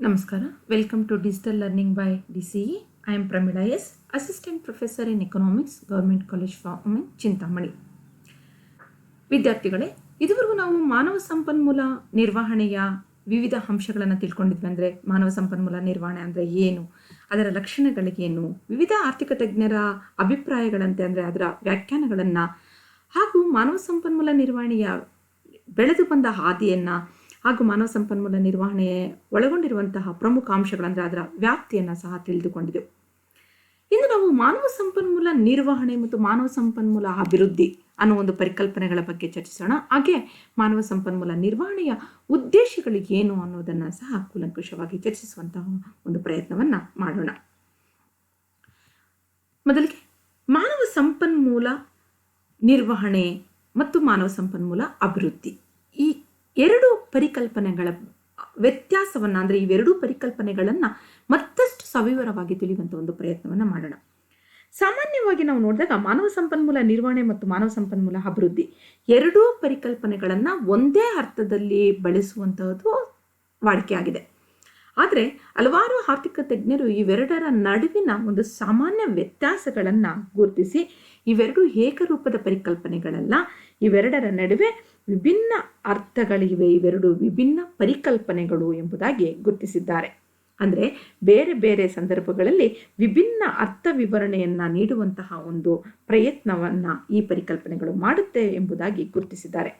ನಮಸ್ಕಾರ. Welcome to digital learning by DCE. I am Pramila S, assistant professor in economics, government college for women, Chintamani. ವಿದ್ಯಾರ್ಥಿಗಳೇ, ಇದುವರೆಗೂ ನಾವು ಮಾನವ ಸಂಪನ್ಮೂಲ ನಿರ್ವಹಣೆಯ ವಿವಿಧ ಅಂಶಗಳನ್ನು ತಿಳ್ಕೊಂಡಿದ್ವಿ. ಅಂದರೆ ಮಾನವ ಸಂಪನ್ಮೂಲ ನಿರ್ವಹಣೆ ಅಂದರೆ ಏನು, ಅದರ ಲಕ್ಷಣಗಳಿಗೇನು, ವಿವಿಧ ಆರ್ಥಿಕ ತಜ್ಞರ ಅಭಿಪ್ರಾಯಗಳಂತೆ ಅಂದರೆ ಅದರ ವ್ಯಾಖ್ಯಾನಗಳನ್ನು, ಹಾಗೂ ಮಾನವ ಸಂಪನ್ಮೂಲ ನಿರ್ವಹಣೆಯ ಬೆಳೆದು ಬಂದ ಹಾದಿಯನ್ನು, ಹಾಗೂ ಮಾನವ ಸಂಪನ್ಮೂಲ ನಿರ್ವಹಣೆ ಒಳಗೊಂಡಿರುವಂತಹ ಪ್ರಮುಖ ಅಂಶಗಳಂದರೆ ಅದರ ವ್ಯಾಪ್ತಿಯನ್ನು ಸಹ ತಿಳಿದುಕೊಂಡಿದ್ದೆವು. ಇಂದು ನಾವು ಮಾನವ ಸಂಪನ್ಮೂಲ ನಿರ್ವಹಣೆ ಮತ್ತು ಮಾನವ ಸಂಪನ್ಮೂಲ ಅಭಿವೃದ್ಧಿ ಅನ್ನೋ ಒಂದು ಪರಿಕಲ್ಪನೆಗಳ ಬಗ್ಗೆ ಚರ್ಚಿಸೋಣ. ಹಾಗೆ ಮಾನವ ಸಂಪನ್ಮೂಲ ನಿರ್ವಹಣೆಯ ಉದ್ದೇಶಗಳು ಏನು ಅನ್ನೋದನ್ನು ಸಹ ಕೂಲಂಕುಷವಾಗಿ ಚರ್ಚಿಸುವಂತಹ ಒಂದು ಪ್ರಯತ್ನವನ್ನು ಮಾಡೋಣ. ಮೊದಲಿಗೆ ಮಾನವ ಸಂಪನ್ಮೂಲ ನಿರ್ವಹಣೆ ಮತ್ತು ಮಾನವ ಸಂಪನ್ಮೂಲ ಅಭಿವೃದ್ಧಿ, ಈ ಎರಡು ಪರಿಕಲ್ಪನೆಗಳ ವ್ಯತ್ಯಾಸವನ್ನು, ಅಂದರೆ ಇವೆರಡೂ ಪರಿಕಲ್ಪನೆಗಳನ್ನು ಮತ್ತಷ್ಟು ಸವಿವರವಾಗಿ ತಿಳಿಯುವಂಥ ಒಂದು ಪ್ರಯತ್ನವನ್ನು ಮಾಡೋಣ. ಸಾಮಾನ್ಯವಾಗಿ ನಾವು ನೋಡಿದಾಗ ಮಾನವ ಸಂಪನ್ಮೂಲ ನಿರ್ವಹಣೆ ಮತ್ತು ಮಾನವ ಸಂಪನ್ಮೂಲ ಅಭಿವೃದ್ಧಿ ಎರಡೂ ಪರಿಕಲ್ಪನೆಗಳನ್ನು ಒಂದೇ ಅರ್ಥದಲ್ಲಿ ಬಳಸುವಂತಹದ್ದು ವಾಡಿಕೆಯಾಗಿದೆ. ಆದರೆ ಹಲವಾರು ಆರ್ಥಿಕ ತಜ್ಞರು ಇವೆರಡರ ನಡುವಿನ ಒಂದು ಸಾಮಾನ್ಯ ವ್ಯತ್ಯಾಸಗಳನ್ನು ಗುರುತಿಸಿ ಇವೆರಡು ಏಕರೂಪದ ಪರಿಕಲ್ಪನೆಗಳಲ್ಲ, ಇವೆರಡರ ನಡುವೆ ವಿಭಿನ್ನ ಅರ್ಥಗಳಿವೆ, ಇವೆರಡು ವಿಭಿನ್ನ ಪರಿಕಲ್ಪನೆಗಳು ಎಂಬುದಾಗಿ ಗುರುತಿಸಿದ್ದಾರೆ. ಅಂದರೆ ಬೇರೆ ಬೇರೆ ಸಂದರ್ಭಗಳಲ್ಲಿ ವಿಭಿನ್ನ ಅರ್ಥ ವಿವರಣೆಯನ್ನು ನೀಡುವಂತಹ ಒಂದು ಪ್ರಯತ್ನವನ್ನು ಈ ಪರಿಕಲ್ಪನೆಗಳು ಮಾಡುತ್ತೆ ಎಂಬುದಾಗಿ ಗುರುತಿಸಿದ್ದಾರೆ.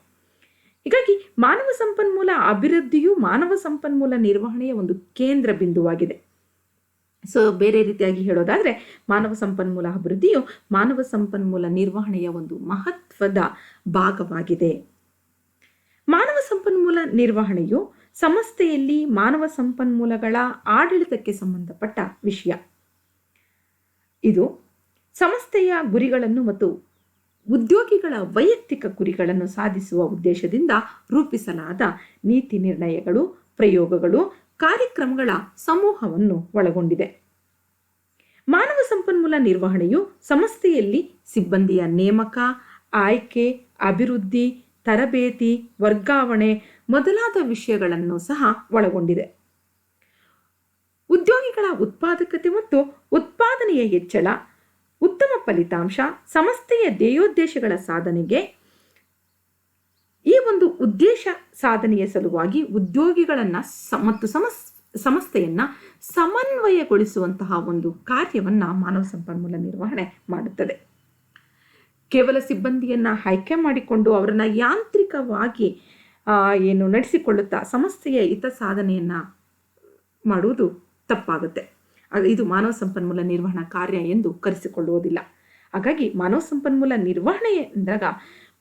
ಹೀಗಾಗಿ ಮಾನವ ಸಂಪನ್ಮೂಲ ಅಭಿವೃದ್ಧಿಯು ಮಾನವ ಸಂಪನ್ಮೂಲ ನಿರ್ವಹಣೆಯ ಒಂದು ಕೇಂದ್ರ ಬಿಂದುವಾಗಿದೆ. ಸೊ ಬೇರೆ ರೀತಿಯಾಗಿ ಹೇಳೋದಾದರೆ ಮಾನವ ಸಂಪನ್ಮೂಲ ಅಭಿವೃದ್ಧಿಯು ಮಾನವ ಸಂಪನ್ಮೂಲ ನಿರ್ವಹಣೆಯ ಒಂದು ಮಹತ್ವದ ಭಾಗವಾಗಿದೆ. ಮಾನವ ಸಂಪನ್ಮೂಲ ನಿರ್ವಹಣೆಯು ಸಂಸ್ಥೆಯಲ್ಲಿ ಮಾನವ ಸಂಪನ್ಮೂಲಗಳ ಆಡಳಿತಕ್ಕೆ ಸಂಬಂಧಪಟ್ಟ ವಿಷಯ. ಇದು ಸಂಸ್ಥೆಯ ಗುರಿಗಳನ್ನು ಮತ್ತು ಉದ್ಯೋಗಿಗಳ ವೈಯಕ್ತಿಕ ಗುರಿಗಳನ್ನು ಸಾಧಿಸುವ ಉದ್ದೇಶದಿಂದ ರೂಪಿಸಲಾದ ನೀತಿ ನಿರ್ಣಯಗಳು, ಪ್ರಯೋಗಗಳು, ಕಾರ್ಯಕ್ರಮಗಳ ಸಮೂಹವನ್ನು ಒಳಗೊಂಡಿದೆ. ಮಾನವ ಸಂಪನ್ಮೂಲ ನಿರ್ವಹಣೆಯು ಸಂಸ್ಥೆಯಲ್ಲಿ ಸಿಬ್ಬಂದಿಯ ನೇಮಕ, ಆಯ್ಕೆ, ಅಭಿವೃದ್ಧಿ, ತರಬೇತಿ, ವರ್ಗಾವಣೆ ಮೊದಲಾದ ವಿಷಯಗಳನ್ನು ಸಹ ಒಳಗೊಂಡಿದೆ. ಉದ್ಯೋಗಿಗಳ ಉತ್ಪಾದಕತೆ ಮತ್ತು ಉತ್ಪಾದನೆಯ ಹೆಚ್ಚಳ, ಉತ್ತಮ ಫಲಿತಾಂಶ, ಸಂಸ್ಥೆಯ ಧ್ಯೇಯೋದ್ದೇಶಗಳ ಸಾಧನೆಗೆ ಈ ಒಂದು ಉದ್ದೇಶ ಸಾಧನೆಯ ಸಲುವಾಗಿ ಉದ್ಯೋಗಿಗಳನ್ನು ಮತ್ತು ಸಂಸ್ಥೆಯನ್ನು ಸಮನ್ವಯಗೊಳಿಸುವಂತಹ ಒಂದು ಕಾರ್ಯವನ್ನು ಮಾನವ ಸಂಪನ್ಮೂಲ ನಿರ್ವಹಣೆ ಮಾಡುತ್ತದೆ. ಕೇವಲ ಸಿಬ್ಬಂದಿಯನ್ನು ಆಯ್ಕೆ ಮಾಡಿಕೊಂಡು ಅವರನ್ನು ಯಾಂತ್ರಿಕವಾಗಿ ನಡೆಸಿಕೊಳ್ಳುತ್ತಾ ಸಂಸ್ಥೆಯ ಹಿತ ಸಾಧನೆಯನ್ನು ಮಾಡುವುದು ತಪ್ಪಾಗುತ್ತೆ. ಇದು ಮಾನವ ಸಂಪನ್ಮೂಲ ನಿರ್ವಹಣಾ ಕಾರ್ಯ ಎಂದು ಕರೆಸಿಕೊಳ್ಳುವುದಿಲ್ಲ. ಹಾಗಾಗಿ ಮಾನವ ಸಂಪನ್ಮೂಲ ನಿರ್ವಹಣೆ ಎಂದಾಗ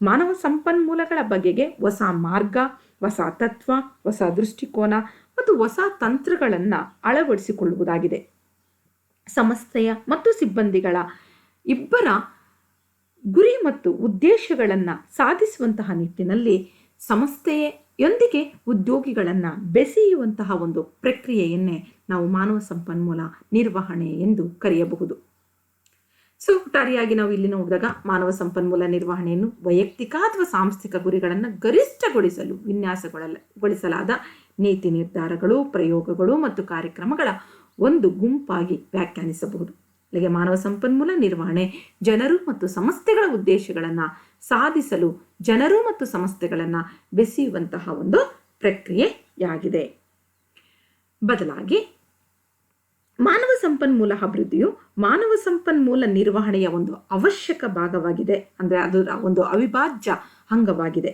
ಮಾನವ ಸಂಪನ್ಮೂಲಗಳ ಬಗೆಗೆ ಹೊಸ ಮಾರ್ಗ, ಹೊಸ ತತ್ವ, ಹೊಸ ದೃಷ್ಟಿಕೋನ ಮತ್ತು ಹೊಸ ತಂತ್ರಗಳನ್ನು ಅಳವಡಿಸಿಕೊಳ್ಳುವುದಾಗಿದೆ. ಸಂಸ್ಥೆಯ ಮತ್ತು ಸಿಬ್ಬಂದಿಗಳ ಇಬ್ಬರ ಗುರಿ ಮತ್ತು ಉದ್ದೇಶಗಳನ್ನು ಸಾಧಿಸುವಂತಹ ನಿಟ್ಟಿನಲ್ಲಿ ಸಂಸ್ಥೆಯೊಂದಿಗೆ ಉದ್ಯೋಗಿಗಳನ್ನು ಬೆಸೆಯುವಂತಹ ಒಂದು ಪ್ರಕ್ರಿಯೆಯನ್ನೇ ನಾವು ಮಾನವ ಸಂಪನ್ಮೂಲ ನಿರ್ವಹಣೆ ಎಂದು ಕರೆಯಬಹುದು. ಸೊ ಒಟ್ಟಾರೆಯಾಗಿ ನಾವು ಇಲ್ಲಿ ನೋಡಿದಾಗ ಮಾನವ ಸಂಪನ್ಮೂಲ ನಿರ್ವಹಣೆಯನ್ನು ವೈಯಕ್ತಿಕ ಅಥವಾ ಸಾಂಸ್ಥಿಕ ಗುರಿಗಳನ್ನು ಗರಿಷ್ಠಗೊಳಿಸಲು ವಿನ್ಯಾಸಗೊಳಿಸಲಾದ ನೀತಿ ನಿರ್ಧಾರಗಳು, ಪ್ರಯೋಗಗಳು ಮತ್ತು ಕಾರ್ಯಕ್ರಮಗಳ ಒಂದು ಗುಂಪಾಗಿ ವ್ಯಾಖ್ಯಾನಿಸಬಹುದು. ಅಲ್ಲಿಗೆ ಮಾನವ ಸಂಪನ್ಮೂಲ ನಿರ್ವಹಣೆ ಜನರು ಮತ್ತು ಸಂಸ್ಥೆಗಳ ಉದ್ದೇಶಗಳನ್ನು ಸಾಧಿಸಲು ಜನರು ಮತ್ತು ಸಂಸ್ಥೆಗಳನ್ನು ಬೆಸೆಯುವಂತಹ ಒಂದು ಪ್ರಕ್ರಿಯೆಯಾಗಿದೆ. ಬದಲಾಗಿ ಮಾನವ ಸಂಪನ್ಮೂಲ ಅಭಿವೃದ್ಧಿಯು ಮಾನವ ಸಂಪನ್ಮೂಲ ನಿರ್ವಹಣೆಯ ಒಂದು ಅವಶ್ಯಕ ಭಾಗವಾಗಿದೆ, ಅಂದರೆ ಅದರ ಒಂದು ಅವಿಭಾಜ್ಯ ಅಂಗವಾಗಿದೆ.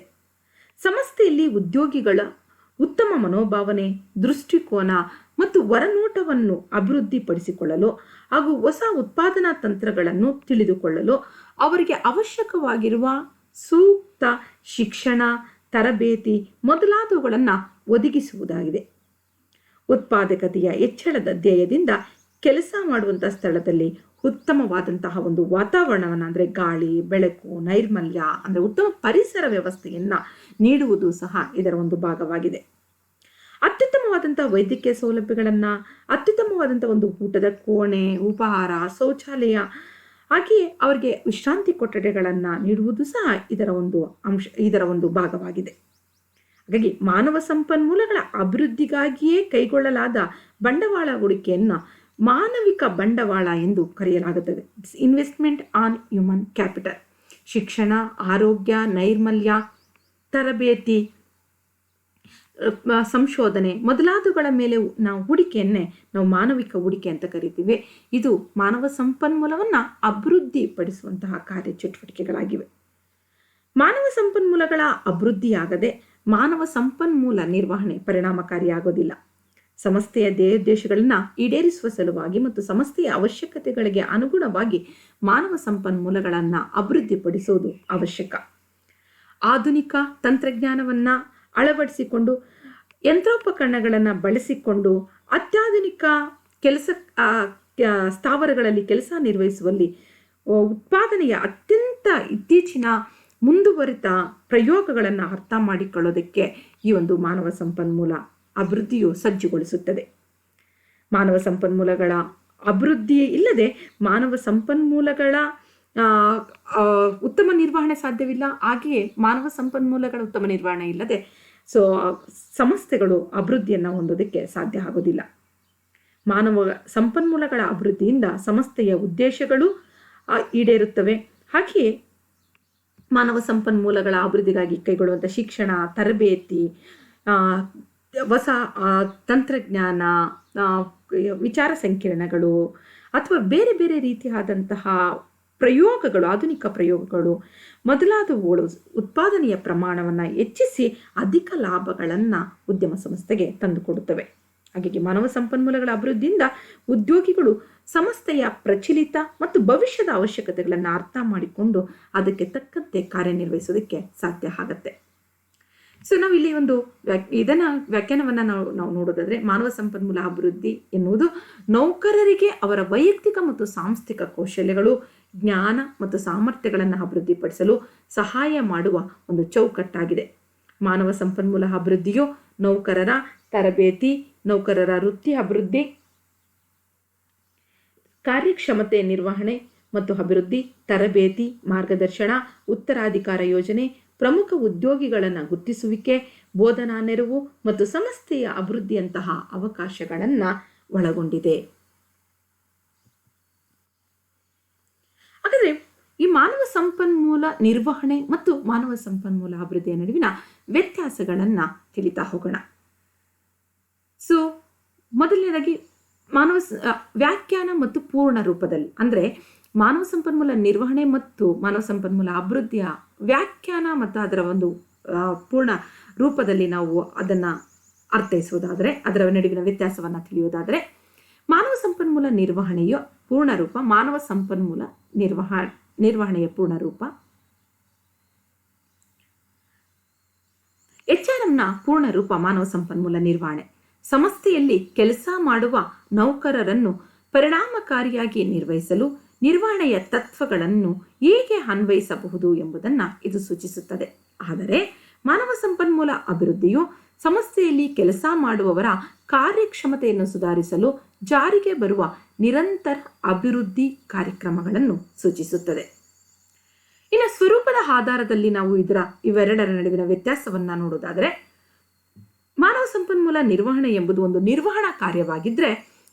ಸಂಸ್ಥೆಯಲ್ಲಿ ಉದ್ಯೋಗಿಗಳ ಉತ್ತಮ ಮನೋಭಾವನೆ, ದೃಷ್ಟಿಕೋನ ಮತ್ತು ಹೊರನೋಟವನ್ನು ಅಭಿವೃದ್ಧಿಪಡಿಸಿಕೊಳ್ಳಲು ಹಾಗೂ ಹೊಸ ಉತ್ಪಾದನಾ ತಂತ್ರಗಳನ್ನು ತಿಳಿದುಕೊಳ್ಳಲು ಅವರಿಗೆ ಅವಶ್ಯಕವಾಗಿರುವ ಸೂಕ್ತ ಶಿಕ್ಷಣ, ತರಬೇತಿ ಮೊದಲಾದವುಗಳನ್ನು ಒದಗಿಸುವುದಾಗಿದೆ. ಉತ್ಪಾದಕತೆಯ ಹೆಚ್ಚಳದ ಧ್ಯೇಯದಿಂದ ಕೆಲಸ ಮಾಡುವಂಥ ಸ್ಥಳದಲ್ಲಿ ಉತ್ತಮವಾದಂತಹ ಒಂದು ವಾತಾವರಣವನ್ನು, ಅಂದರೆ ಗಾಳಿ, ಬೆಳಕು, ನೈರ್ಮಲ್ಯ, ಅಂದರೆ ಉತ್ತಮ ಪರಿಸರ ವ್ಯವಸ್ಥೆಯನ್ನು ನೀಡುವುದು ಸಹ ಇದರ ಒಂದು ಭಾಗವಾಗಿದೆ. ಅತ್ಯುತ್ತಮವಾದಂಥ ವೈದ್ಯಕೀಯ ಸೌಲಭ್ಯಗಳನ್ನು, ಅತ್ಯುತ್ತಮವಾದಂಥ ಒಂದು ಊಟದ ಕೋಣೆ, ಉಪಹಾರ, ಶೌಚಾಲಯ, ಹಾಗೆಯೇ ಅವರಿಗೆ ವಿಶ್ರಾಂತಿ ಕೊಠಡಿಗಳನ್ನು ನೀಡುವುದು ಸಹ ಇದರ ಒಂದು ಭಾಗವಾಗಿದೆ. ಹಾಗಾಗಿ ಮಾನವ ಸಂಪನ್ಮೂಲಗಳ ಅಭಿವೃದ್ಧಿಗಾಗಿಯೇ ಕೈಗೊಳ್ಳಲಾದ ಬಂಡವಾಳ ಹೂಡಿಕೆಯನ್ನು ಮಾನವಿಕ ಬಂಡವಾಳ ಎಂದು ಕರೆಯಲಾಗುತ್ತದೆ. Investment on human capital. ಶಿಕ್ಷಣ, ಆರೋಗ್ಯ, ನೈರ್ಮಲ್ಯ, ತರಬೇತಿ, ಸಂಶೋಧನೆ ಮೊದಲಾದವುಗಳ ಮೇಲೆ ನಾವು ಹೂಡಿಕೆಯನ್ನೇ ನಾವು ಮಾನವಿಕ ಹೂಡಿಕೆ ಅಂತ ಕರಿತೀವಿ. ಇದು ಮಾನವ ಸಂಪನ್ಮೂಲವನ್ನು ಅಭಿವೃದ್ಧಿಪಡಿಸುವಂತಹ ಕಾರ್ಯಚಟುವಟಿಕೆಗಳಾಗಿವೆ. ಮಾನವ ಸಂಪನ್ಮೂಲಗಳ ಅಭಿವೃದ್ಧಿಯಾಗದೆ ಮಾನವ ಸಂಪನ್ಮೂಲ ನಿರ್ವಹಣೆ ಪರಿಣಾಮಕಾರಿಯಾಗೋದಿಲ್ಲ. ಸಂಸ್ಥೆಯ ಧ್ಯೇಯೋದ್ದೇಶಗಳನ್ನು ಈಡೇರಿಸುವ ಸಲುವಾಗಿ ಮತ್ತು ಸಂಸ್ಥೆಯ ಅವಶ್ಯಕತೆಗಳಿಗೆ ಅನುಗುಣವಾಗಿ ಮಾನವ ಸಂಪನ್ಮೂಲಗಳನ್ನು ಅಭಿವೃದ್ಧಿಪಡಿಸುವುದು ಅವಶ್ಯಕ. ಆಧುನಿಕ ತಂತ್ರಜ್ಞಾನವನ್ನು ಅಳವಡಿಸಿಕೊಂಡು ಯಂತ್ರೋಪಕರಣಗಳನ್ನು ಬಳಸಿಕೊಂಡು ಅತ್ಯಾಧುನಿಕ ಸ್ಥಾವರಗಳಲ್ಲಿ ಕೆಲಸ ನಿರ್ವಹಿಸುವಲ್ಲಿ ಉತ್ಪಾದನೆಯ ಅತ್ಯಂತ ಇತ್ತೀಚಿನ ಮುಂದುವರಿದ ಪ್ರಯೋಗಗಳನ್ನು ಅರ್ಥ ಮಾಡಿಕೊಳ್ಳೋದಕ್ಕೆ ಈ ಒಂದು ಮಾನವ ಸಂಪನ್ಮೂಲ ಅಭಿವೃದ್ಧಿಯು ಸಜ್ಜುಗೊಳಿಸುತ್ತದೆ. ಮಾನವ ಸಂಪನ್ಮೂಲಗಳ ಅಭಿವೃದ್ಧಿ ಇಲ್ಲದೆ ಮಾನವ ಸಂಪನ್ಮೂಲಗಳ ಉತ್ತಮ ನಿರ್ವಹಣೆ ಸಾಧ್ಯವಿಲ್ಲ. ಹಾಗೆಯೇ ಮಾನವ ಸಂಪನ್ಮೂಲಗಳ ಉತ್ತಮ ನಿರ್ವಹಣೆ ಇಲ್ಲದೆ ಸಂಸ್ಥೆಗಳು ಅಭಿವೃದ್ಧಿಯನ್ನು ಹೊಂದೋದಕ್ಕೆ ಸಾಧ್ಯ ಆಗೋದಿಲ್ಲ. ಮಾನವ ಸಂಪನ್ಮೂಲಗಳ ಅಭಿವೃದ್ಧಿಯಿಂದ ಸಂಸ್ಥೆಯ ಉದ್ದೇಶಗಳು ಈಡೇರುತ್ತವೆ. ಹಾಗೆಯೇ ಮಾನವ ಸಂಪನ್ಮೂಲಗಳ ಅಭಿವೃದ್ಧಿಗಾಗಿ ಕೈಗೊಳ್ಳುವಂಥ ಶಿಕ್ಷಣ, ತರಬೇತಿ, ಹೊಸ ತಂತ್ರಜ್ಞಾನ, ವಿಚಾರ ಸಂಕಿರಣಗಳು ಅಥವಾ ಬೇರೆ ಬೇರೆ ರೀತಿಯಾದಂತಹ ಪ್ರಯೋಗಗಳು, ಆಧುನಿಕ ಪ್ರಯೋಗಗಳು ಮೊದಲಾದವುಗಳು ಉತ್ಪಾದನೆಯ ಪ್ರಮಾಣವನ್ನು ಹೆಚ್ಚಿಸಿ ಅಧಿಕ ಲಾಭಗಳನ್ನು ಉದ್ಯಮ ಸಂಸ್ಥೆಗೆ ತಂದುಕೊಡುತ್ತವೆ. ಹಾಗಾಗಿ ಮಾನವ ಸಂಪನ್ಮೂಲಗಳ ಅಭಿವೃದ್ಧಿಯಿಂದ ಉದ್ಯೋಗಿಗಳು ಸಂಸ್ಥೆಯ ಪ್ರಚಲಿತ ಮತ್ತು ಭವಿಷ್ಯದ ಅವಶ್ಯಕತೆಗಳನ್ನು ಅರ್ಥ ಮಾಡಿಕೊಂಡು ಅದಕ್ಕೆ ತಕ್ಕಂತೆ ಕಾರ್ಯನಿರ್ವಹಿಸೋದಕ್ಕೆ ಸಾಧ್ಯ ಆಗುತ್ತೆ. ಸೊ ನಾವು ಇಲ್ಲಿ ಒಂದು ವ್ಯಾಖ್ಯಾನವನ್ನು ನಾವು ನೋಡೋದಾದ್ರೆ, ಮಾನವ ಸಂಪನ್ಮೂಲ ಅಭಿವೃದ್ಧಿ ಎನ್ನುವುದು ನೌಕರರಿಗೆ ಅವರ ವೈಯಕ್ತಿಕ ಮತ್ತು ಸಾಂಸ್ಥಿಕ ಕೌಶಲ್ಯಗಳು, ಜ್ಞಾನ ಮತ್ತು ಸಾಮರ್ಥ್ಯಗಳನ್ನು ಅಭಿವೃದ್ಧಿಪಡಿಸಲು ಸಹಾಯ ಮಾಡುವ ಒಂದು ಚೌಕಟ್ಟಾಗಿದೆ. ಮಾನವ ಸಂಪನ್ಮೂಲ ಅಭಿವೃದ್ಧಿಯು ನೌಕರರ ತರಬೇತಿ, ನೌಕರರ ವೃತ್ತಿ ಅಭಿವೃದ್ಧಿ, ಕಾರ್ಯಕ್ಷಮತೆ ನಿರ್ವಹಣೆ ಮತ್ತು ಅಭಿವೃದ್ಧಿ, ತರಬೇತಿ, ಮಾರ್ಗದರ್ಶನ, ಉತ್ತರಾಧಿಕಾರ ಯೋಜನೆ, ಪ್ರಮುಖ ಉದ್ಯೋಗಿಗಳನ್ನು ಗುರುತಿಸುವಿಕೆ, ಬೋಧನಾ ನೆರವು ಮತ್ತು ಸಂಸ್ಥೆಯ ಅಭಿವೃದ್ಧಿಯಂತಹ ಅವಕಾಶಗಳನ್ನು ಒಳಗೊಂಡಿದೆ. ಹಾಗಾದರೆ ಈ ಮಾನವ ಸಂಪನ್ಮೂಲ ನಿರ್ವಹಣೆ ಮತ್ತು ಮಾನವ ಸಂಪನ್ಮೂಲ ಅಭಿವೃದ್ಧಿಯ ನಡುವಿನ ವ್ಯತ್ಯಾಸಗಳನ್ನು ತಿಳಿತಾ ಹೋಗೋಣ. ಸೊ ಮೊದಲನೇದಾಗಿ ವ್ಯಾಖ್ಯಾನ ಮತ್ತು ಪೂರ್ಣ ರೂಪದಲ್ಲಿ, ಅಂದರೆ ಮಾನವ ಸಂಪನ್ಮೂಲ ನಿರ್ವಹಣೆ ಮತ್ತು ಮಾನವ ಸಂಪನ್ಮೂಲ ಅಭಿವೃದ್ಧಿಯ ವ್ಯಾಖ್ಯಾನ ಮತ್ತು ಅದರ ಒಂದು ಪೂರ್ಣ ರೂಪದಲ್ಲಿ ನಾವು ಅದನ್ನು ಅರ್ಥೈಸುವುದಾದರೆ, ಅದರ ನಡುವಿನ ವ್ಯತ್ಯಾಸವನ್ನು ತಿಳಿಯುವುದಾದರೆ, ಮಾನವ ಸಂಪನ್ಮೂಲ ನಿರ್ವಹಣೆಯ ಪೂರ್ಣ ರೂಪ, ಮಾನವ ಸಂಪನ್ಮೂಲ ನಿರ್ವಹಣೆಯ ಪೂರ್ಣ ರೂಪ. HRMನ ಪೂರ್ಣ ರೂಪ ಮಾನವ ಸಂಪನ್ಮೂಲ ನಿರ್ವಹಣೆ. ಸಂಸ್ಥೆಯಲ್ಲಿ ಕೆಲಸ ಮಾಡುವ ನೌಕರರನ್ನು ಪರಿಣಾಮಕಾರಿಯಾಗಿ ನಿರ್ವಹಿಸಲು ನಿರ್ವಹಣೆಯ ತತ್ವಗಳನ್ನು ಹೇಗೆ ಅನ್ವಯಿಸಬಹುದು ಎಂಬುದನ್ನು ಇದು ಸೂಚಿಸುತ್ತದೆ. ಆದರೆ ಮಾನವ ಸಂಪನ್ಮೂಲ ಅಭಿವೃದ್ಧಿಯು ಸಂಸ್ಥೆಯಲ್ಲಿ ಕೆಲಸ ಮಾಡುವವರ ಕಾರ್ಯಕ್ಷಮತೆಯನ್ನು ಸುಧಾರಿಸಲು ಜಾರಿಗೆ ಬರುವ ನಿರಂತರ ಅಭಿವೃದ್ಧಿ ಕಾರ್ಯಕ್ರಮಗಳನ್ನು ಸೂಚಿಸುತ್ತದೆ. ಇನ್ನು ಸ್ವರೂಪದ ಆಧಾರದಲ್ಲಿ ನಾವು ಇವೆರಡರ ನಡುವಿನ ವ್ಯತ್ಯಾಸವನ್ನು ನೋಡೋದಾದರೆ, ಮಾನವ ಸಂಪನ್ಮೂಲ ನಿರ್ವಹಣೆ ಎಂಬುದು ಒಂದು ನಿರ್ವಹಣಾ ಕಾರ್ಯವಾಗಿದ್ದರೆ,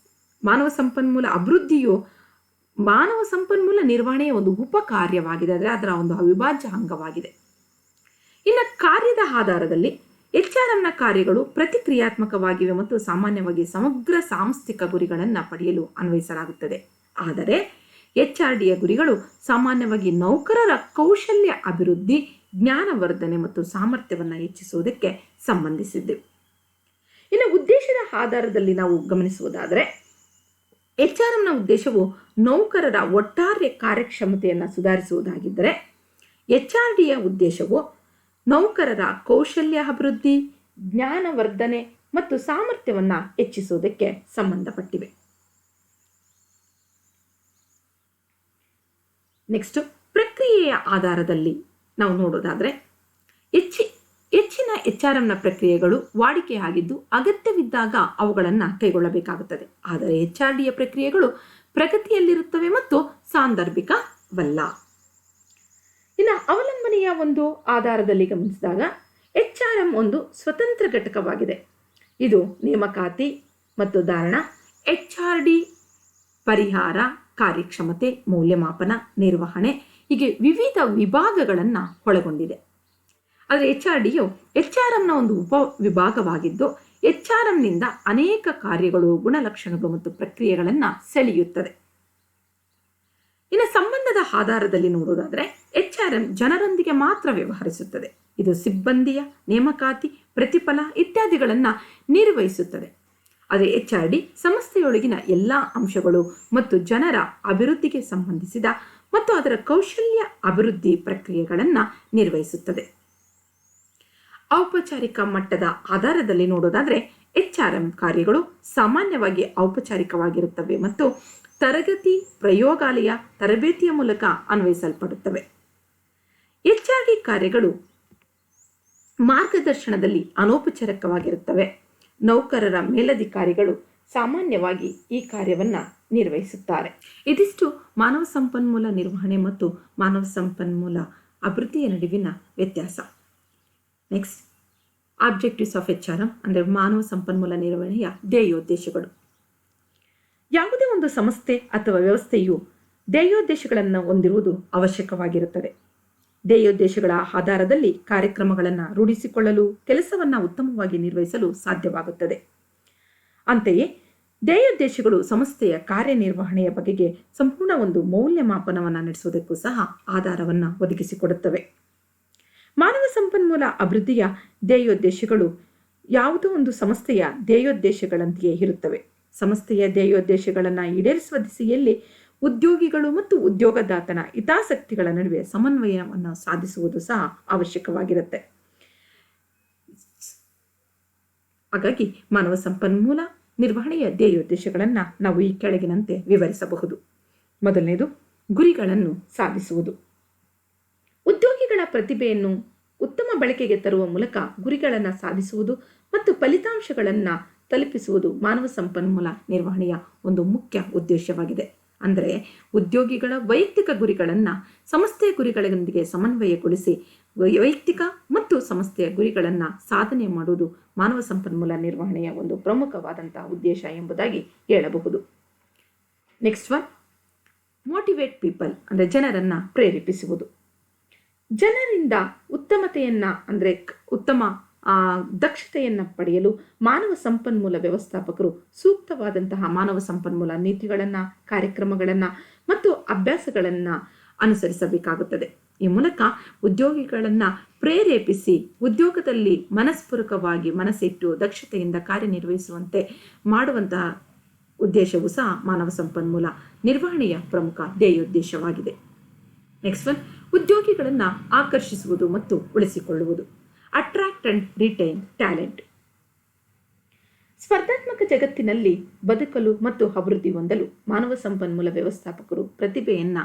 ಮಾನವ ಸಂಪನ್ಮೂಲ ಅಭಿವೃದ್ಧಿಯು ಮಾನವ ಸಂಪನ್ಮೂಲ ನಿರ್ವಹಣೆಯ ಒಂದು ಉಪಕಾರ್ಯವಾಗಿದೆ, ಅಂದರೆ ಅದರ ಒಂದು ಅವಿಭಾಜ್ಯ ಅಂಗವಾಗಿದೆ. ಇನ್ನು ಕಾರ್ಯದ ಆಧಾರದಲ್ಲಿ HRMನ ಕಾರ್ಯಗಳು ಪ್ರತಿಕ್ರಿಯಾತ್ಮಕವಾಗಿವೆ ಮತ್ತು ಸಾಮಾನ್ಯವಾಗಿ ಸಮಗ್ರ ಸಾಂಸ್ಥಿಕ ಗುರಿಗಳನ್ನು ಪಡೆಯಲು ಅನ್ವಯಿಸಲಾಗುತ್ತದೆ. ಆದರೆ HRDಯ ಗುರಿಗಳು ಸಾಮಾನ್ಯವಾಗಿ ನೌಕರರ ಕೌಶಲ್ಯ ಅಭಿವೃದ್ಧಿ, ಜ್ಞಾನವರ್ಧನೆ ಮತ್ತು ಸಾಮರ್ಥ್ಯವನ್ನು ಹೆಚ್ಚಿಸುವುದಕ್ಕೆ ಸಂಬಂಧಿಸಿದ್ದವು. ಇನ್ನು ಉದ್ದೇಶದ ಆಧಾರದಲ್ಲಿ ನಾವು ಗಮನಿಸುವುದಾದರೆ, HRMನ ಉದ್ದೇಶವು ನೌಕರರ ಒಟ್ಟಾರೆ ಕಾರ್ಯಕ್ಷಮತೆಯನ್ನು ಸುಧಾರಿಸುವುದಾಗಿದ್ದರೆ, HRDಯ ಉದ್ದೇಶವು ನೌಕರರ ಕೌಶಲ್ಯ ಅಭಿವೃದ್ಧಿ, ಜ್ಞಾನವರ್ಧನೆ ಮತ್ತು ಸಾಮರ್ಥ್ಯವನ್ನು ಹೆಚ್ಚಿಸುವುದಕ್ಕೆ ಸಂಬಂಧಪಟ್ಟಿವೆ. ನೆಕ್ಸ್ಟ್, ಪ್ರಕ್ರಿಯೆಯ ಆಧಾರದಲ್ಲಿ ನಾವು ನೋಡೋದಾದರೆ, ಹೆಚ್ಚಿನ HRMನ ಪ್ರಕ್ರಿಯೆಗಳು ವಾಡಿಕೆಯಾಗಿದ್ದು ಅಗತ್ಯವಿದ್ದಾಗ ಅವುಗಳನ್ನು ಕೈಗೊಳ್ಳಬೇಕಾಗುತ್ತದೆ. ಆದರೆ HRDಯ ಪ್ರಕ್ರಿಯೆಗಳು ಪ್ರಗತಿಯಲ್ಲಿರುತ್ತವೆ ಮತ್ತು ಸಾಂದರ್ಭಿಕವಲ್ಲ. ಇನ್ನು ಅವಲಂಬನೆಯ ಒಂದು ಆಧಾರದಲ್ಲಿ ಗಮನಿಸಿದಾಗ, HRM ಒಂದು ಸ್ವತಂತ್ರ ಘಟಕವಾಗಿದೆ. ಇದು ನೇಮಕಾತಿ ಮತ್ತು ಧಾರಣ, HRD ಪರಿಹಾರ, ಕಾರ್ಯಕ್ಷಮತೆ, ಮೌಲ್ಯಮಾಪನ, ನಿರ್ವಹಣೆ ಹೀಗೆ ವಿವಿಧ ವಿಭಾಗಗಳನ್ನು ಒಳಗೊಂಡಿದೆ. ಆದರೆ HRDಯು HRMನ ಒಂದು ವಿಭಾಗವಾಗಿದ್ದು HRMನಿಂದ ಅನೇಕ ಕಾರ್ಯಗಳು, ಗುಣಲಕ್ಷಣಗಳು ಮತ್ತು ಪ್ರಕ್ರಿಯೆಗಳನ್ನು ಸೆಳೆಯುತ್ತದೆ. ಇನ್ನು ಸಂಬಂಧದ ಆಧಾರದಲ್ಲಿ ನೋಡುವುದಾದರೆ HRM ಜನರೊಂದಿಗೆ ಮಾತ್ರ ವ್ಯವಹರಿಸುತ್ತದೆ. ಇದು ಸಿಬ್ಬಂದಿಯ ನೇಮಕಾತಿ, ಪ್ರತಿಫಲ ಇತ್ಯಾದಿಗಳನ್ನು ನಿರ್ವಹಿಸುತ್ತದೆ. ಆದರೆ HRD ಸಂಸ್ಥೆಯೊಳಗಿನ ಎಲ್ಲ ಅಂಶಗಳು ಮತ್ತು ಜನರ ಅಭಿವೃದ್ಧಿಗೆ ಸಂಬಂಧಿಸಿದ ಮತ್ತು ಅದರ ಕೌಶಲ್ಯ ಅಭಿವೃದ್ಧಿ ಪ್ರಕ್ರಿಯೆಗಳನ್ನು ನಿರ್ವಹಿಸುತ್ತದೆ. ಔಪಚಾರಿಕ ಮಟ್ಟದ ಆಧಾರದಲ್ಲಿ ನೋಡೋದಾದರೆ HRM ಕಾರ್ಯಗಳು ಸಾಮಾನ್ಯವಾಗಿ ಔಪಚಾರಿಕವಾಗಿರುತ್ತವೆ ಮತ್ತು ತರಗತಿ, ಪ್ರಯೋಗಾಲಯ, ತರಬೇತಿಯ ಮೂಲಕ ಅನ್ವಯಿಸಲ್ಪಡುತ್ತವೆ. HRD ಕಾರ್ಯಗಳು ಮಾರ್ಗದರ್ಶನದಲ್ಲಿ ಅನೌಪಚಾರಿಕವಾಗಿರುತ್ತವೆ. ನೌಕರರ ಮೇಲಧಿಕಾರಿಗಳು ಸಾಮಾನ್ಯವಾಗಿ ಈ ಕಾರ್ಯವನ್ನು ನಿರ್ವಹಿಸುತ್ತಾರೆ. ಇದಿಷ್ಟು ಮಾನವ ಸಂಪನ್ಮೂಲ ನಿರ್ವಹಣೆ ಮತ್ತು ಮಾನವ ಸಂಪನ್ಮೂಲ ಅಭಿವೃದ್ಧಿಯ ನಡುವಿನ ವ್ಯತ್ಯಾಸ. ನೆಕ್ಸ್ಟ್, ಆಬ್ಜೆಕ್ಟಿವ್ಸ್ ಆಫ್ HRM ಅಂದರೆ ಮಾನವ ಸಂಪನ್ಮೂಲ ನಿರ್ವಹಣೆಯ ಧ್ಯೇಯೋದ್ದೇಶಗಳು. ಯಾವುದೇ ಒಂದು ಸಂಸ್ಥೆ ಅಥವಾ ವ್ಯವಸ್ಥೆಯು ಧ್ಯೇಯೋದ್ದೇಶಗಳನ್ನು ಹೊಂದಿರುವುದು ಅವಶ್ಯಕವಾಗಿರುತ್ತದೆ. ಧ್ಯೇಯೋದ್ದೇಶಗಳ ಆಧಾರದಲ್ಲಿ ಕಾರ್ಯಕ್ರಮಗಳನ್ನು ರೂಢಿಸಿಕೊಳ್ಳಲು, ಕೆಲಸವನ್ನು ಉತ್ತಮವಾಗಿ ನಿರ್ವಹಿಸಲು ಸಾಧ್ಯವಾಗುತ್ತದೆ. ಅಂತೆಯೇ ಧ್ಯೇಯೋದ್ದೇಶಗಳು ಸಂಸ್ಥೆಯ ಕಾರ್ಯನಿರ್ವಹಣೆಯ ಬಗೆಗೆ ಸಂಪೂರ್ಣ ಒಂದು ಮೌಲ್ಯಮಾಪನವನ್ನು ನಡೆಸುವುದಕ್ಕೂ ಸಹ ಆಧಾರವನ್ನು ಒದಗಿಸಿಕೊಡುತ್ತವೆ. ಮಾನವ ಸಂಪನ್ಮೂಲ ಅಭಿವೃದ್ಧಿಯ ಧ್ಯೇಯೋದ್ದೇಶಗಳು ಯಾವುದೋ ಒಂದು ಸಂಸ್ಥೆಯ ಧ್ಯೇಯೋದ್ದೇಶಗಳಂತೆಯೇ ಇರುತ್ತವೆ. ಸಂಸ್ಥೆಯ ಧ್ಯೇಯೋದ್ದೇಶಗಳನ್ನು ಈಡೇರಿಸುವ ದಿಸೆಯಲ್ಲಿ ಉದ್ಯೋಗಿಗಳು ಮತ್ತು ಉದ್ಯೋಗದಾತನ ಹಿತಾಸಕ್ತಿಗಳ ನಡುವೆ ಸಮನ್ವಯವನ್ನು ಸಾಧಿಸುವುದು ಸಹ ಅವಶ್ಯಕವಾಗಿರುತ್ತೆ. ಹಾಗಾಗಿ ಮಾನವ ಸಂಪನ್ಮೂಲ ನಿರ್ವಹಣೆಯ ಧ್ಯೇಯೋದ್ದೇಶಗಳನ್ನು ನಾವು ಈ ಕೆಳಗಿನಂತೆ ವಿವರಿಸಬಹುದು. ಮೊದಲನೇದು, ಗುರಿಗಳನ್ನು ಸಾಧಿಸುವುದು. ಉದ್ಯೋಗಿಗಳ ಪ್ರತಿಭೆಯನ್ನು ಉತ್ತಮ ಬಳಕೆಗೆ ತರುವ ಮೂಲಕ ಗುರಿಗಳನ್ನು ಸಾಧಿಸುವುದು ಮತ್ತು ಫಲಿತಾಂಶಗಳನ್ನು ತಲುಪಿಸುವುದು ಮಾನವ ಸಂಪನ್ಮೂಲ ನಿರ್ವಹಣೆಯ ಒಂದು ಮುಖ್ಯ ಉದ್ದೇಶವಾಗಿದೆ. ಅಂದರೆ ಉದ್ಯೋಗಿಗಳ ವೈಯಕ್ತಿಕ ಗುರಿಗಳನ್ನು ಸಂಸ್ಥೆಯ ಗುರಿಗಳೊಂದಿಗೆ ಸಮನ್ವಯಗೊಳಿಸಿ ವೈಯಕ್ತಿಕ ಮತ್ತು ಸಂಸ್ಥೆಯ ಗುರಿಗಳನ್ನು ಸಾಧನೆ ಮಾಡುವುದು ಮಾನವ ಸಂಪನ್ಮೂಲ ನಿರ್ವಹಣೆಯ ಒಂದು ಪ್ರಮುಖವಾದಂತಹ ಉದ್ದೇಶ ಎಂಬುದಾಗಿ ಹೇಳಬಹುದು. ನೆಕ್ಸ್ಟ್ ಒನ್, ಮೋಟಿವೇಟ್ ಪೀಪಲ್ ಅಂದರೆ ಜನರನ್ನು ಪ್ರೇರೇಪಿಸುವುದು. ಜನರಿಂದ ಉತ್ತಮತೆಯನ್ನು ಅಂದರೆ ಉತ್ತಮ ದಕ್ಷತೆಯನ್ನು ಪಡೆಯಲು ಮಾನವ ಸಂಪನ್ಮೂಲ ವ್ಯವಸ್ಥಾಪಕರು ಸೂಕ್ತವಾದಂತಹ ಮಾನವ ಸಂಪನ್ಮೂಲ ನೀತಿಗಳನ್ನು, ಕಾರ್ಯಕ್ರಮಗಳನ್ನು ಮತ್ತು ಅಭ್ಯಾಸಗಳನ್ನು ಅನುಸರಿಸಬೇಕಾಗುತ್ತದೆ. ಈ ಮೂಲಕ ಉದ್ಯೋಗಿಗಳನ್ನು ಪ್ರೇರೇಪಿಸಿ ಉದ್ಯೋಗದಲ್ಲಿ ಮನಸ್ಪೂರ್ವಕವಾಗಿ ಮನಸ್ಸಿಟ್ಟು ದಕ್ಷತೆಯಿಂದ ಕಾರ್ಯನಿರ್ವಹಿಸುವಂತೆ ಮಾಡುವಂತಹ ಉದ್ದೇಶವೂ ಸಹ ಮಾನವ ಸಂಪನ್ಮೂಲ ನಿರ್ವಹಣೆಯ ಪ್ರಮುಖ ಧ್ಯೇಯೋದ್ದೇಶವಾಗಿದೆ. ನೆಕ್ಸ್ಟ್ ಒನ್, ಉದ್ಯೋಗಿಗಳನ್ನು ಆಕರ್ಷಿಸುವುದು ಮತ್ತು ಉಳಿಸಿಕೊಳ್ಳುವುದು. Attract and retain talent. ಸ್ಪರ್ಧಾತ್ಮಕ ಜಗತ್ತಿನಲ್ಲಿ ಬದುಕಲು ಮತ್ತು ಅಭಿವೃದ್ಧಿ ಹೊಂದಲು ಮಾನವ ಸಂಪನ್ಮೂಲ ವ್ಯವಸ್ಥಾಪಕರು ಪ್ರತಿಭೆಯನ್ನು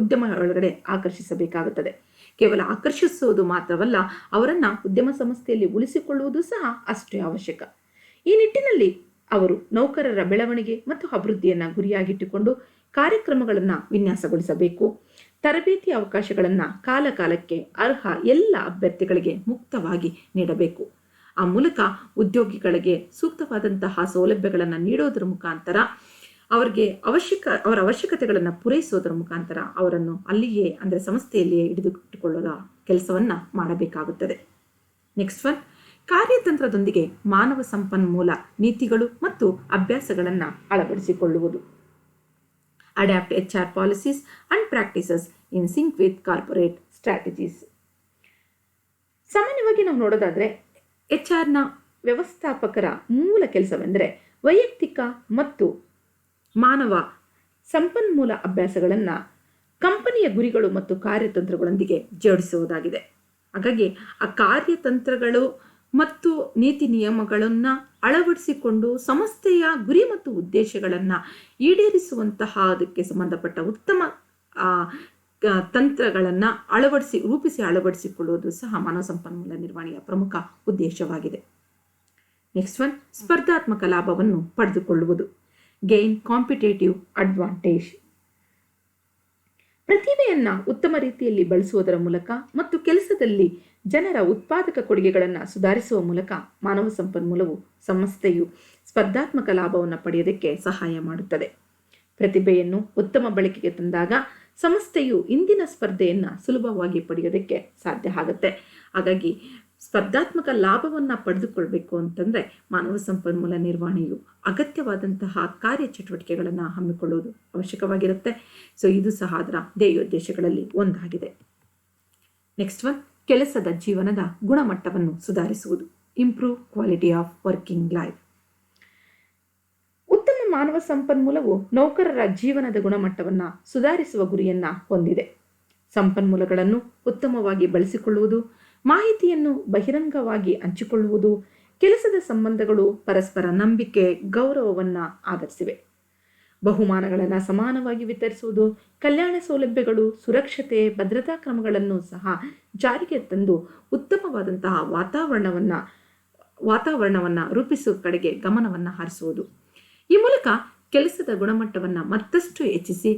ಉದ್ಯಮ ಒಳಗಡೆ ಆಕರ್ಷಿಸಬೇಕಾಗುತ್ತದೆ. ಕೇವಲ ಆಕರ್ಷಿಸುವುದು ಮಾತ್ರವಲ್ಲ, ಅವರನ್ನು ಉದ್ಯಮ ಸಂಸ್ಥೆಯಲ್ಲಿ ಉಳಿಸಿಕೊಳ್ಳುವುದು ಸಹ ಅಷ್ಟೇ ಅವಶ್ಯಕ. ಈ ನಿಟ್ಟಿನಲ್ಲಿ ಅವರು ನೌಕರರ ಬೆಳವಣಿಗೆ ಮತ್ತು ಅಭಿವೃದ್ಧಿಯನ್ನು ಗುರಿಯಾಗಿಟ್ಟುಕೊಂಡು ಕಾರ್ಯಕ್ರಮಗಳನ್ನು ವಿನ್ಯಾಸಗೊಳಿಸಬೇಕು. ತರಬೇತಿ ಅವಕಾಶಗಳನ್ನು ಕಾಲಕಾಲಕ್ಕೆ ಅರ್ಹ ಎಲ್ಲ ಅಭ್ಯರ್ಥಿಗಳಿಗೆ ಮುಕ್ತವಾಗಿ ನೀಡಬೇಕು. ಆ ಮೂಲಕ ಉದ್ಯೋಗಿಗಳಿಗೆ ಸೂಕ್ತವಾದಂತಹ ಸೌಲಭ್ಯಗಳನ್ನು ನೀಡೋದರ ಮುಖಾಂತರ ಅವರ ಅವಶ್ಯಕತೆಗಳನ್ನು ಪೂರೈಸೋದರ ಮುಖಾಂತರ ಅವರನ್ನು ಅಲ್ಲಿಯೇ ಅಂದರೆ ಸಂಸ್ಥೆಯಲ್ಲಿಯೇ ಹಿಡಿದುಕೊಳ್ಳುವ ಕೆಲಸವನ್ನು ಮಾಡಬೇಕಾಗುತ್ತದೆ. ನೆಕ್ಸ್ಟ್ ಒನ್, ಕಾರ್ಯತಂತ್ರದೊಂದಿಗೆ ಮಾನವ ಸಂಪನ್ಮೂಲ ನೀತಿಗಳು ಮತ್ತು ಅಭ್ಯಾಸಗಳನ್ನು ಅಳವಡಿಸಿಕೊಳ್ಳುವುದು. Adapt HR policies and practices in sync with corporate strategies. ಸಾಮಾನ್ಯವಾಗಿ ನಾವು ನೋಡೋದಾದರೆ HRನ ವ್ಯವಸ್ಥಾಪಕರ ಮೂಲ ಕೆಲಸವೆಂದರೆ ವೈಯಕ್ತಿಕ ಮತ್ತು ಮಾನವ ಸಂಪನ್ಮೂಲ ಅಭ್ಯಾಸಗಳನ್ನು ಕಂಪನಿಯ ಗುರಿಗಳು ಮತ್ತು ಕಾರ್ಯತಂತ್ರಗಳೊಂದಿಗೆ ಜೋಡಿಸುವುದಾಗಿದೆ. ಹಾಗಾಗಿ ಆ ಕಾರ್ಯತಂತ್ರಗಳು ಮತ್ತು ನೀತಿ ನಿಯಮಗಳನ್ನು ಅಳವಡಿಸಿಕೊಂಡು ಸಂಸ್ಥೆಯ ಗುರಿ ಮತ್ತು ಉದ್ದೇಶಗಳನ್ನು ಈಡೇರಿಸುವಂತಹ ಅದಕ್ಕೆ ಸಂಬಂಧಪಟ್ಟ ಉತ್ತಮ ತಂತ್ರಗಳನ್ನು ರೂಪಿಸಿ ಅಳವಡಿಸಿಕೊಳ್ಳುವುದು ಸಹ ಮಾನವ ಸಂಪನ್ಮೂಲ ನಿರ್ವಹಣೆಯ ಪ್ರಮುಖ ಉದ್ದೇಶವಾಗಿದೆ. ನೆಕ್ಸ್ಟ್ ಒನ್, ಸ್ಪರ್ಧಾತ್ಮಕ ಲಾಭವನ್ನು ಪಡೆದುಕೊಳ್ಳುವುದು. Gain competitive advantage. ಪ್ರತಿಭೆಯನ್ನ ಉತ್ತಮ ರೀತಿಯಲ್ಲಿ ಬಳಸುವುದರ ಮೂಲಕ ಮತ್ತು ಕೆಲಸದಲ್ಲಿ ಜನರ ಉತ್ಪಾದಕ ಕೊಡುಗೆಗಳನ್ನು ಸುಧಾರಿಸುವ ಮೂಲಕ ಮಾನವ ಸಂಪನ್ಮೂಲವು ಸಂಸ್ಥೆಯು ಸ್ಪರ್ಧಾತ್ಮಕ ಲಾಭವನ್ನು ಪಡೆಯೋದಕ್ಕೆ ಸಹಾಯ ಮಾಡುತ್ತದೆ. ಪ್ರತಿಭೆಯನ್ನು ಉತ್ತಮ ಬಳಕೆಗೆ ತಂದಾಗ ಸಂಸ್ಥೆಯು ಇಂದಿನ ಸ್ಪರ್ಧೆಯನ್ನು ಸುಲಭವಾಗಿ ಪಡೆಯೋದಕ್ಕೆ ಸಾಧ್ಯ ಆಗುತ್ತೆ. ಹಾಗಾಗಿ ಸ್ಪರ್ಧಾತ್ಮಕ ಲಾಭವನ್ನು ಪಡೆದುಕೊಳ್ಬೇಕು ಅಂತಂದರೆ ಮಾನವ ಸಂಪನ್ಮೂಲ ನಿರ್ವಹಣೆಯು ಅಗತ್ಯವಾದಂತಹ ಕಾರ್ಯಚಟುವಟಿಕೆಗಳನ್ನು ಹಮ್ಮಿಕೊಳ್ಳುವುದು ಅವಶ್ಯಕವಾಗಿರುತ್ತೆ. ಸೊ ಇದು ಸಹ ಅದರ ಧ್ಯೇಯೋದ್ದೇಶಗಳಲ್ಲಿ ಒಂದಾಗಿದೆ. ನೆಕ್ಸ್ಟ್ ಒನ್, ಕೆಲಸದ ಜೀವನದ ಗುಣಮಟ್ಟವನ್ನು ಸುಧಾರಿಸುವುದು. Improve quality of working life. ಉತ್ತಮ ಮಾನವ ಸಂಪನ್ಮೂಲವು ನೌಕರರ ಜೀವನದ ಗುಣಮಟ್ಟವನ್ನು ಸುಧಾರಿಸುವ ಗುರಿಯನ್ನ ಹೊಂದಿದೆ. ಸಂಪನ್ಮೂಲಗಳನ್ನು ಉತ್ತಮವಾಗಿ ಬಳಸಿಕೊಳ್ಳುವುದು, ಮಾಹಿತಿಯನ್ನು ಬಹಿರಂಗವಾಗಿ ಹಂಚಿಕೊಳ್ಳುವುದು, ಕೆಲಸದ ಸಂಬಂಧಗಳು ಪರಸ್ಪರ ನಂಬಿಕೆ, ಗೌರವವನ್ನು ಆಧರಿಸಿವೆ. ಬಹುಮಾನಗಳನ್ನು ಸಮಾನವಾಗಿ ವಿತರಿಸುವುದು, ಕಲ್ಯಾಣ ಸೌಲಭ್ಯಗಳು, ಸುರಕ್ಷತೆ, ಭದ್ರತಾ ಕ್ರಮಗಳನ್ನು ಸಹ ಜಾರಿಗೆ ತಂದು ಉತ್ತಮವಾದಂತಹ ವಾತಾವರಣವನ್ನು ರೂಪಿಸುವ ಕಡೆಗೆ ಗಮನವನ್ನು ಹರಿಸುವುದು. ಈ ಮೂಲಕ ಕೆಲಸದ ಗುಣಮಟ್ಟವನ್ನು ಮತ್ತಷ್ಟು ಹೆಚ್ಚಿಸಿ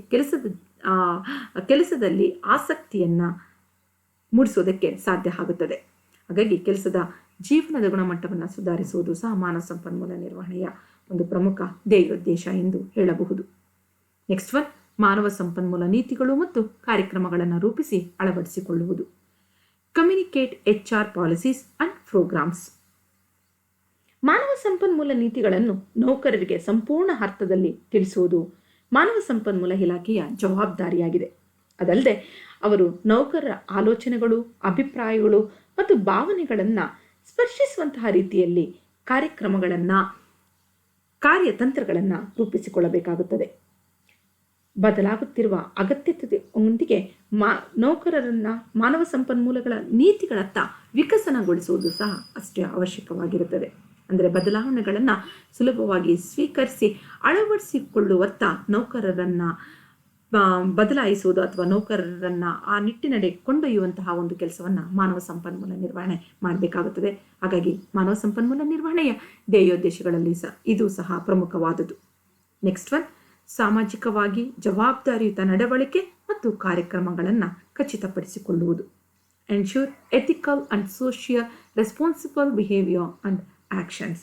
ಕೆಲಸದಲ್ಲಿ ಆಸಕ್ತಿಯನ್ನು ಮೂಡಿಸುವುದಕ್ಕೆ ಸಾಧ್ಯ ಆಗುತ್ತದೆ. ಹಾಗಾಗಿ ಕೆಲಸದ ಜೀವನದ ಗುಣಮಟ್ಟವನ್ನು ಸುಧಾರಿಸುವುದು ಸಹ ಮಾನವ ಸಂಪನ್ಮೂಲ ನಿರ್ವಹಣೆಯ ಒಂದು ಪ್ರಮುಖ ಧ್ಯೇಯೋದ್ದೇಶ ಎಂದು ಹೇಳಬಹುದು. ನೆಕ್ಸ್ಟ್ ಒನ್, ಮಾನವ ಸಂಪನ್ಮೂಲ ನೀತಿಗಳು ಮತ್ತು ಕಾರ್ಯಕ್ರಮಗಳನ್ನು ರೂಪಿಸಿ ಅಳವಡಿಸಿಕೊಳ್ಳುವುದು. Communicate HR policies and programmes. ಮಾನವ ಸಂಪನ್ಮೂಲ ನೀತಿಗಳನ್ನು ನೌಕರರಿಗೆ ಸಂಪೂರ್ಣ ಅರ್ಥದಲ್ಲಿ ತಿಳಿಸುವುದು ಮಾನವ ಸಂಪನ್ಮೂಲ ಇಲಾಖೆಯ ಜವಾಬ್ದಾರಿಯಾಗಿದೆ. ಅದಲ್ಲದೆ ಅವರು ನೌಕರರ ಆಲೋಚನೆಗಳು, ಅಭಿಪ್ರಾಯಗಳು ಮತ್ತು ಭಾವನೆಗಳನ್ನು ಸ್ಪರ್ಶಿಸುವಂತಹ ರೀತಿಯಲ್ಲಿ ಕಾರ್ಯತಂತ್ರಗಳನ್ನು ರೂಪಿಸಿಕೊಳ್ಳಬೇಕಾಗುತ್ತದೆ. ಬದಲಾಗುತ್ತಿರುವ ಅಗತ್ಯತೆಯೊಂದಿಗೆ ನೌಕರರನ್ನ ಮಾನವ ಸಂಪನ್ಮೂಲಗಳ ನೀತಿಗಳತ್ತ ವಿಕಸನಗೊಳಿಸುವುದು ಸಹ ಅಷ್ಟೇ ಅವಶ್ಯಕವಾಗಿರುತ್ತದೆ. ಅಂದರೆ ಬದಲಾವಣೆಗಳನ್ನು ಸುಲಭವಾಗಿ ಸ್ವೀಕರಿಸಿ ಅಳವಡಿಸಿಕೊಳ್ಳುವತ್ತ ನೌಕರರನ್ನು ಬದಲಾಯಿಸುವುದು ಅಥವಾ ನೌಕರರನ್ನು ಆ ನಿಟ್ಟಿನಡೆ ಕೊಂಡೊಯ್ಯುವಂತಹ ಒಂದು ಕೆಲಸವನ್ನು ಮಾನವ ಸಂಪನ್ಮೂಲ ನಿರ್ವಹಣೆ ಮಾಡಬೇಕಾಗುತ್ತದೆ. ಹಾಗಾಗಿ ಮಾನವ ಸಂಪನ್ಮೂಲ ನಿರ್ವಹಣೆಯ ಧ್ಯೇಯೋದ್ದೇಶಗಳಲ್ಲಿ ಇದು ಸಹ ಪ್ರಮುಖವಾದುದು. ನೆಕ್ಸ್ಟ್ ಒನ್, ಸಾಮಾಜಿಕವಾಗಿ ಜವಾಬ್ದಾರಿಯುತ ನಡವಳಿಕೆ ಮತ್ತು ಕಾರ್ಯಕ್ರಮಗಳನ್ನು ಖಚಿತಪಡಿಸಿಕೊಳ್ಳುವುದು. Ensure ethical and social responsible behaviour and actions.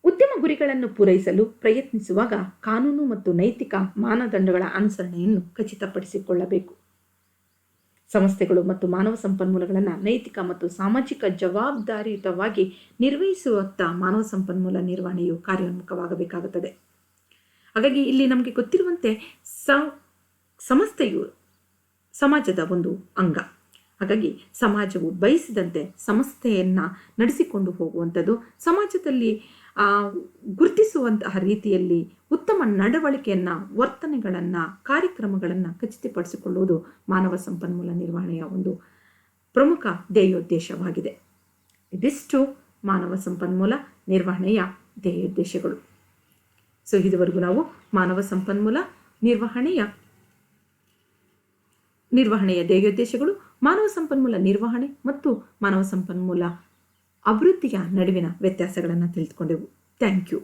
ಉದ್ಯಮ ಗುರಿಗಳನ್ನು ಪೂರೈಸಲು ಪ್ರಯತ್ನಿಸುವಾಗ ಕಾನೂನು ಮತ್ತು ನೈತಿಕ ಮಾನದಂಡಗಳ ಅನುಸರಣೆಯನ್ನು ಖಚಿತಪಡಿಸಿಕೊಳ್ಳಬೇಕು. ಸಂಸ್ಥೆಗಳು ಮತ್ತು ಮಾನವ ಸಂಪನ್ಮೂಲಗಳನ್ನು ನೈತಿಕ ಮತ್ತು ಸಾಮಾಜಿಕ ಜವಾಬ್ದಾರಿಯುತವಾಗಿ ನಿರ್ವಹಿಸುವತ್ತ ಮಾನವ ಸಂಪನ್ಮೂಲ ನಿರ್ವಹಣೆಯು ಕಾರ್ಯೋನ್ಮುಖವಾಗಬೇಕಾಗುತ್ತದೆ. ಹಾಗಾಗಿ ಇಲ್ಲಿ ನಮಗೆ ಗೊತ್ತಿರುವಂತೆ ಸಂಸ್ಥೆಯು ಸಮಾಜದ ಒಂದು ಅಂಗ. ಹಾಗಾಗಿ ಸಮಾಜವು ಬಯಸಿದಂತೆ ಸಂಸ್ಥೆಯನ್ನು ನಡೆಸಿಕೊಂಡು ಹೋಗುವಂಥದ್ದು, ಸಮಾಜದಲ್ಲಿ ಗುರುತಿಸುವಂತಹ ರೀತಿಯಲ್ಲಿ ಉತ್ತಮ ನಡವಳಿಕೆಯನ್ನು, ವರ್ತನೆಗಳನ್ನು, ಕಾರ್ಯಕ್ರಮಗಳನ್ನು ಖಚಿತಪಡಿಸಿಕೊಳ್ಳುವುದು ಮಾನವ ಸಂಪನ್ಮೂಲ ನಿರ್ವಹಣೆಯ ಒಂದು ಪ್ರಮುಖ ಧ್ಯೇಯೋದ್ದೇಶವಾಗಿದೆ. ಇದಿಷ್ಟು ಮಾನವ ಸಂಪನ್ಮೂಲ ನಿರ್ವಹಣೆಯ ಧ್ಯೇಯೋದ್ದೇಶಗಳು. ಸೊ ಇದುವರೆಗೂ ನಾವು ಮಾನವ ಸಂಪನ್ಮೂಲ ನಿರ್ವಹಣೆಯ ಧ್ಯೇಯೋದ್ದೇಶಗಳು, ಮಾನವ ಸಂಪನ್ಮೂಲ ನಿರ್ವಹಣೆ ಮತ್ತು ಮಾನವ ಸಂಪನ್ಮೂಲ ಅಭಿವೃದ್ಧಿಯ ನಡುವಿನ ವ್ಯತ್ಯಾಸಗಳನ್ನು ತಿಳಿದುಕೊಂಡೆವು. Thank you.